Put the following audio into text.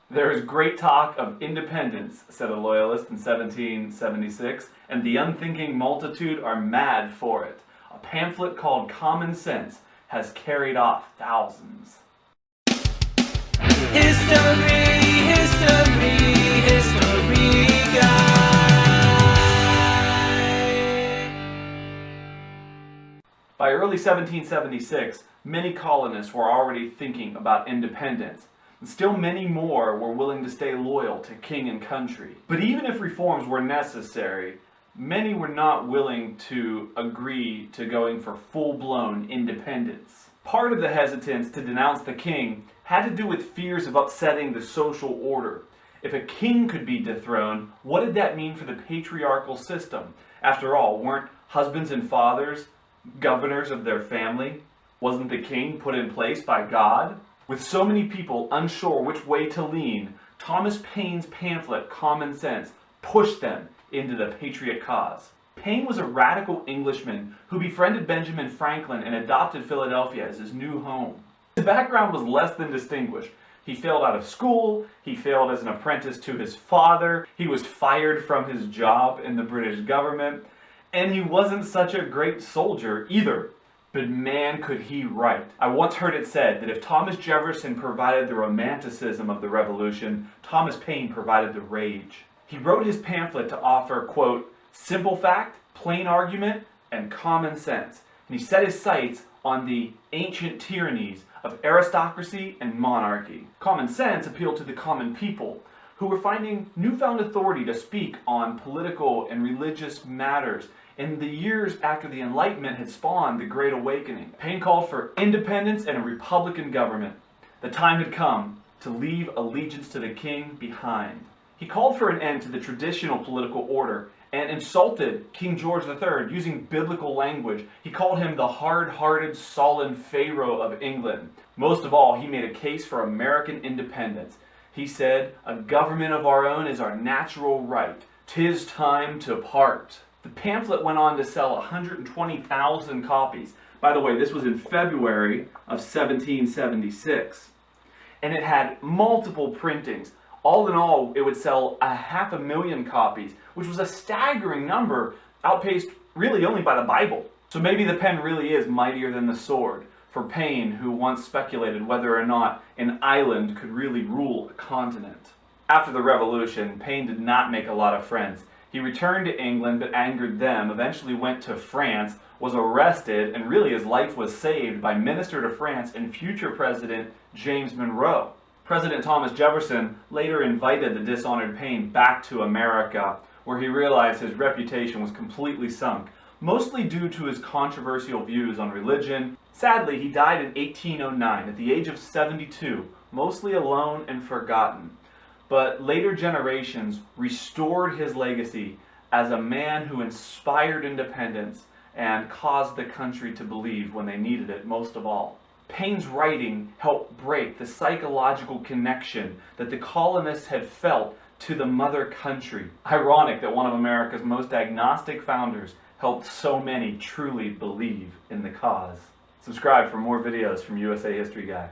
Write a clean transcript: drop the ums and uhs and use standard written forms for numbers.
There is great talk of independence, said a loyalist in 1776, and the unthinking multitude are mad for it. A pamphlet called Common Sense has carried off thousands. History, history, history guy. By early 1776, many colonists were already thinking about independence. And still many more were willing to stay loyal to king and country. But even if reforms were necessary, many were not willing to agree to going for full-blown independence. Part of the hesitance to denounce the king had to do with fears of upsetting the social order. If a king could be dethroned, what did that mean for the patriarchal system? After all, weren't husbands and fathers governors of their family? Wasn't the king put in place by God? With so many people unsure which way to lean, Thomas Paine's pamphlet, Common Sense, pushed them into the patriot cause. Paine was a radical Englishman who befriended Benjamin Franklin and adopted Philadelphia as his new home. His background was less than distinguished. He failed out of school, he failed as an apprentice to his father, he was fired from his job in the British government, and he wasn't such a great soldier either. But man, could he write. I once heard it said that if Thomas Jefferson provided the romanticism of the Revolution, Thomas Paine provided the rage. He wrote his pamphlet to offer, quote, simple fact, plain argument, and common sense. And he set his sights on the ancient tyrannies of aristocracy and monarchy. Common Sense appealed to the common people, who were finding newfound authority to speak on political and religious matters in the years after the Enlightenment had spawned the Great Awakening. Paine called for independence and a republican government. The time had come to leave allegiance to the king behind. He called for an end to the traditional political order and insulted King George III using biblical language. He called him the hard-hearted, sullen Pharaoh of England. Most of all, he made a case for American independence. He said, "A government of our own is our natural right. 'Tis time to part." The pamphlet went on to sell 120,000 copies. By the way, this was in February of 1776. And it had multiple printings. All in all, it would sell 500,000 copies, which was a staggering number, outpaced really only by the Bible. So maybe the pen really is mightier than the sword, for Paine, who once speculated whether or not an island could really rule a continent. After the Revolution, Paine did not make a lot of friends. He returned to England but angered them, eventually went to France, was arrested, and really his life was saved by Minister to France and future President James Monroe. President Thomas Jefferson later invited the dishonored Paine back to America, where he realized his reputation was completely sunk, mostly due to his controversial views on religion. Sadly, he died in 1809 at the age of 72, mostly alone and forgotten. But later generations restored his legacy as a man who inspired independence and caused the country to believe when they needed it most of all. Paine's writing helped break the psychological connection that the colonists had felt to the mother country. Ironic that one of America's most agnostic founders helped so many truly believe in the cause. Subscribe for more videos from USA History Guy.